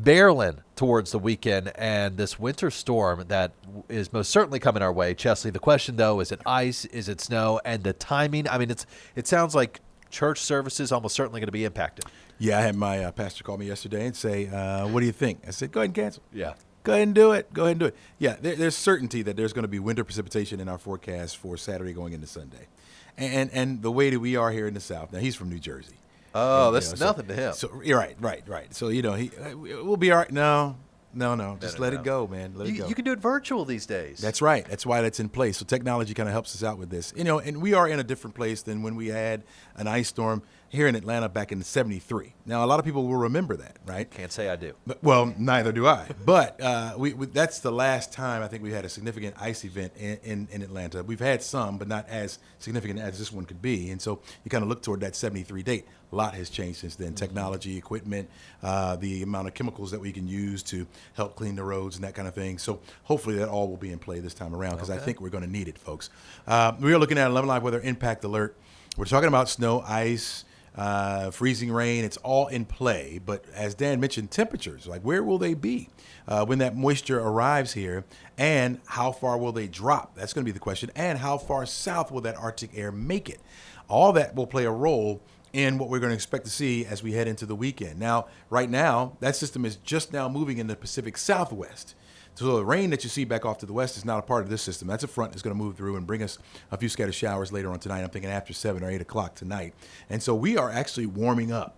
barreling towards the weekend and this winter storm that is most certainly coming our way. Chesley, the question, though, is it ice? Is it snow? And the timing, I mean, it sounds like church services almost certainly going to be impacted. Yeah, I had my pastor call me yesterday and say, what do you think? I said, go ahead and cancel. Yeah. Go ahead and do it. Go ahead and do it. Yeah, there's certainty that there's going to be winter precipitation in our forecast for Saturday going into Sunday. And the way that we are here in the South, now he's from New Jersey. Oh, And, that's nothing to him. So you're right. So, we'll be all right. No. Just let it go, man. Let it go. You can do it virtual these days. That's right. That's why that's in place. So technology kind of helps us out with this. And we are in a different place than when we had an ice storm here in Atlanta back in '73. Now, a lot of people will remember that, right? Can't say I do. But, well, neither do I. But that's the last time I think we had a significant ice event in Atlanta. We've had some, but not as significant as this one could be. And so you kind of look toward that '73 date. A lot has changed since then. Technology, equipment, the amount of chemicals that we can use to help clean the roads and that kind of thing. So hopefully that all will be in play this time around because I think we're going to need it, folks. We are looking at 11 Live Weather Impact Alert. We're talking about snow, ice, freezing rain. It's all in play. But as Dan mentioned, temperatures, like where will they be when that moisture arrives here, and how far will they drop? That's going to be the question. And how far south will that Arctic air make it? All that will play a role in what we're going to expect to see as we head into the weekend. Now, right now, that system is just now moving in the Pacific Southwest. So the rain that you see back off to the west is not a part of this system. That's a front that's going to move through and bring us a few scattered showers later on tonight. I'm thinking after 7 or 8 o'clock tonight. And so we are actually warming up.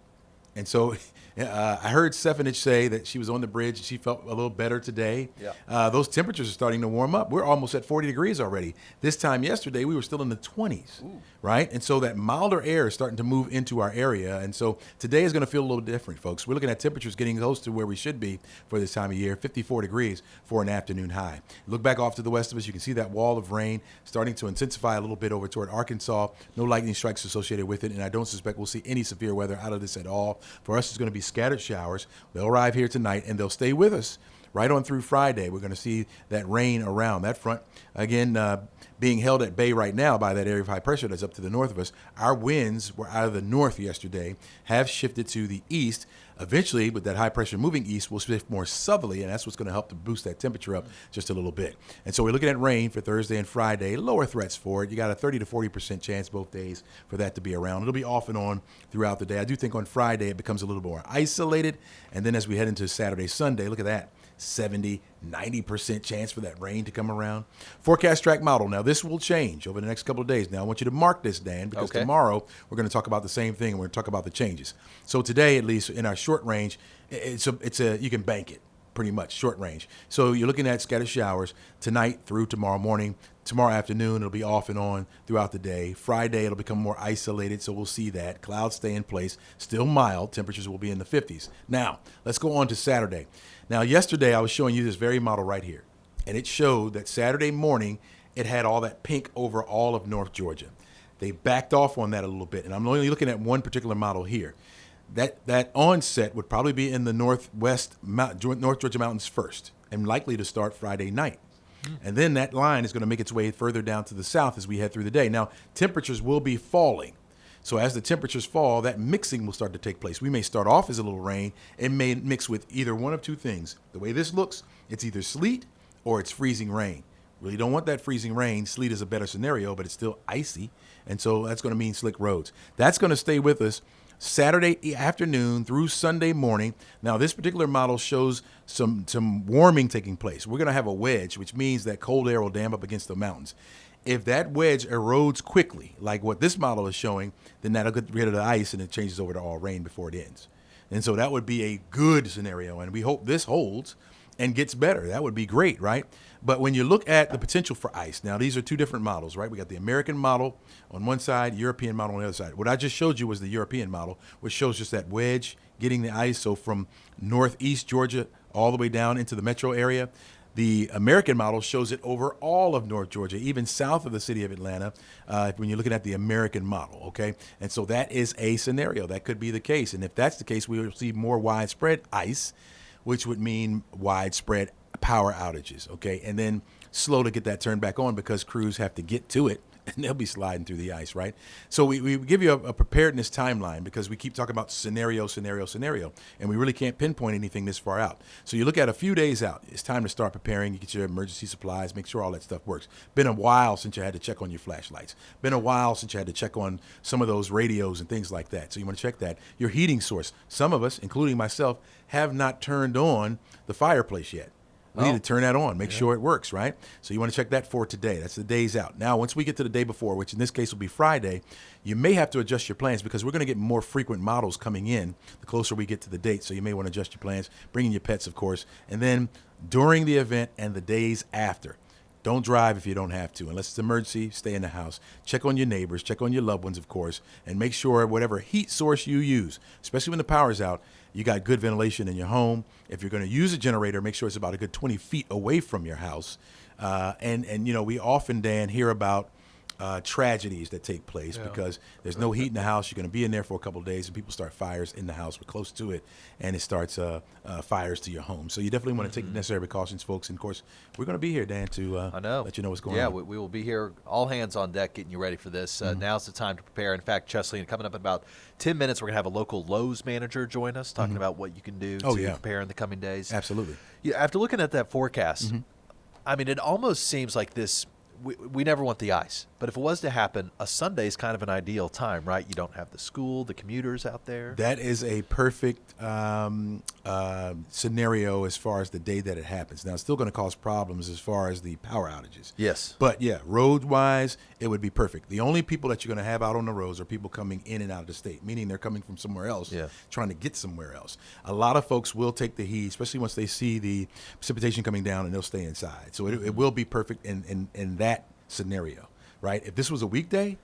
And so I heard Stefanich say that she was on the bridge and she felt a little better today. Yeah. Those temperatures are starting to warm up. We're almost at 40 degrees already. This time yesterday, we were still in the 20s, right? And so that milder air is starting to move into our area. And so today is going to feel a little different, folks. We're looking at temperatures getting close to where we should be for this time of year, 54 degrees for an afternoon high. Look back off to the west of us. You can see that wall of rain starting to intensify a little bit over toward Arkansas. No lightning strikes associated with it, and I don't suspect we'll see any severe weather out of this at all. For us, it's going to be scattered showers. They'll arrive here tonight, and they'll stay with us right on through Friday. We're going to see that rain around that front. Again, being held at bay right now by that area of high pressure that's up to the north of us. Our winds were out of the north yesterday, have shifted to the east. Eventually, with that high pressure moving east, we'll shift more southerly, and that's what's going to help to boost that temperature up just a little bit. And so we're looking at rain for Thursday and Friday, lower threats for it. You got a 30 to 40% chance both days for that to be around. It'll be off and on throughout the day. I do think on Friday it becomes a little more isolated, and then as we head into Saturday, Sunday, look at that. 70, 90% chance for that rain to come around. Forecast track model. Now, this will change over the next couple of days. Now, I want you to mark this, Dan, because tomorrow we're going to talk about the same thing, and we're going to talk about the changes. So today, at least in our short range, you can bank it pretty much, short range. So you're looking at scattered showers tonight through tomorrow morning. Tomorrow afternoon, it'll be off and on throughout the day. Friday, it'll become more isolated, so we'll see that. Clouds stay in place. Still mild. Temperatures will be in the 50s. Now, let's go on to Saturday. Now, yesterday, I was showing you this very model right here, and it showed that Saturday morning, it had all that pink over all of North Georgia. They backed off on that a little bit, and I'm only looking at one particular model here. That onset would probably be in the North Georgia mountains first, and likely to start Friday night. And then that line is going to make its way further down to the south as we head through the day. Now, temperatures will be falling. So as the temperatures fall, that mixing will start to take place. We may start off as a little rain. It may mix with either one of two things. The way this looks, it's either sleet or it's freezing rain. Really don't want that freezing rain. Sleet is a better scenario, but it's still icy. And so that's going to mean slick roads. That's going to stay with us Saturday afternoon through Sunday morning. Now, this particular model shows some warming taking place. We're going to have a wedge, which means that cold air will dam up against the mountains. If that wedge erodes quickly, like what this model is showing, then that'll get rid of the ice and it changes over to all rain before it ends. And so that would be a good scenario, and we hope this holds and gets better. That would be great, right? But when you look at the potential for ice, now these are two different models, right? We got the American model on one side, European model on the other side. What I just showed you was the European model, which shows just that wedge getting the ice. So from northeast Georgia all the way down into the metro area. The American model shows it over all of North Georgia, even south of the city of Atlanta, when you're looking at the American model, okay? And so that is a scenario. That could be the case. And if that's the case, we will see more widespread ice, which would mean widespread power outages, okay? And then slow to get that turned back on because crews have to get to it and they'll be sliding through the ice, right? So we give you a preparedness timeline because we keep talking about scenario, and we really can't pinpoint anything this far out. So you look at a few days out. It's time to start preparing. You get your emergency supplies, make sure all that stuff works. Been a while since you had to check on your flashlights. Been a while since you had to check on some of those radios and things like that. So you want to check that. Your heating source. Some of us, including myself, have not turned on the fireplace yet. We need to turn that on, make sure it works, right? So you want to check that for today. That's the days out. Now, once we get to the day before, which in this case will be Friday, you may have to adjust your plans because we're going to get more frequent models coming in the closer we get to the date. So you may want to adjust your plans, bring in your pets, of course. And then during the event and the days after, don't drive if you don't have to. Unless it's an emergency, stay in the house. Check on your neighbors, check on your loved ones, of course, and make sure whatever heat source you use, especially when the power's out, you got good ventilation in your home. If you're going to use a generator, make sure it's about a good 20 feet away from your house. And you know, we often, Dan, hear about tragedies that take place because there's no heat in the house. You're going to be in there for a couple of days, and people start fires in the house. We're close to it, and it starts fires to your home. So you definitely want to take the necessary precautions, folks. And of course, we're going to be here, Dan, to let you know what's going on. Yeah, we will be here, all hands on deck, getting you ready for this. Now's the time to prepare. In fact, Chesley, coming up in about 10 minutes, we're going to have a local Lowe's manager join us, talking about what you can do to prepare in the coming days. Absolutely. Yeah, after looking at that forecast, I mean, it almost seems like this. We never want the ice, but if it was to happen, a Sunday is kind of an ideal time, right? You don't have the school, the commuters out there. That is a perfect scenario as far as the day that it happens. Now, it's still going to cause problems as far as the power outages. Yes. But yeah, road-wise, it would be perfect. The only people that you're going to have out on the roads are people coming in and out of the state, meaning they're coming from somewhere else, trying to get somewhere else. A lot of folks will take the heat, especially once they see the precipitation coming down, and they'll stay inside. So it will be perfect in that scenario, right? If this was a weekday,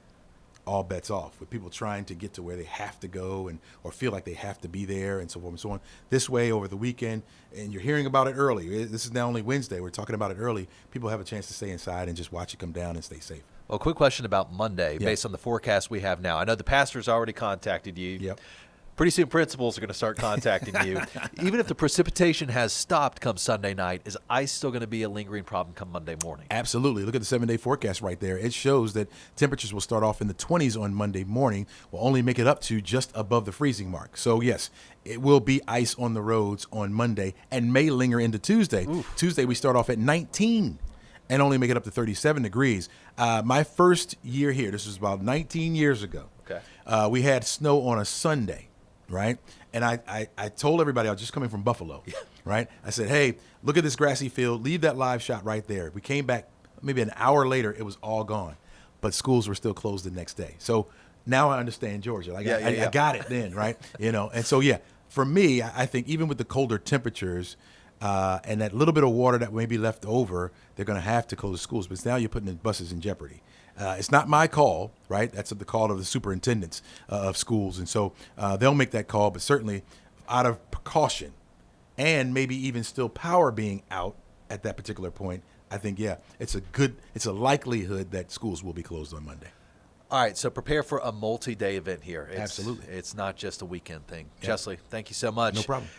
all bets off with people trying to get to where they have to go and or feel like they have to be there and so forth and so on. This way, over the weekend, and you're hearing about it early. This is now only Wednesday. We're talking about it early. People have a chance to stay inside and just watch it come down and stay safe. Well, quick question about Monday, based on the forecast we have now. I know the pastor's already contacted you. Yep. Pretty soon principals are going to start contacting you. Even if the precipitation has stopped come Sunday night, is ice still going to be a lingering problem come Monday morning? Absolutely. Look at the 7-day forecast right there. It shows that temperatures will start off in the 20s on Monday morning, will only make it up to just above the freezing mark. So, yes, it will be ice on the roads on Monday and may linger into Tuesday. Oof. Tuesday, we start off at 19 and only make it up to 37 degrees. My first year here, this was about 19 years ago, we had snow on a Sunday. Right. And I told everybody I was just coming from Buffalo. Right. I said, hey, look at this grassy field. Leave that live shot right there. We came back maybe an hour later. It was all gone. But schools were still closed the next day. So now I understand Georgia. Like I got it then. Right. You know, and so, yeah, for me, I think even with the colder temperatures and that little bit of water that may be left over, they're going to have to close the schools. But now you're putting the buses in jeopardy. It's not my call, right? That's the call of the superintendents of schools. And so they'll make that call, but certainly out of precaution and maybe even still power being out at that particular point, I think, it's a likelihood that schools will be closed on Monday. All right, so prepare for a multi-day event here. Absolutely. It's not just a weekend thing. Chesley, thank you so much. No problem.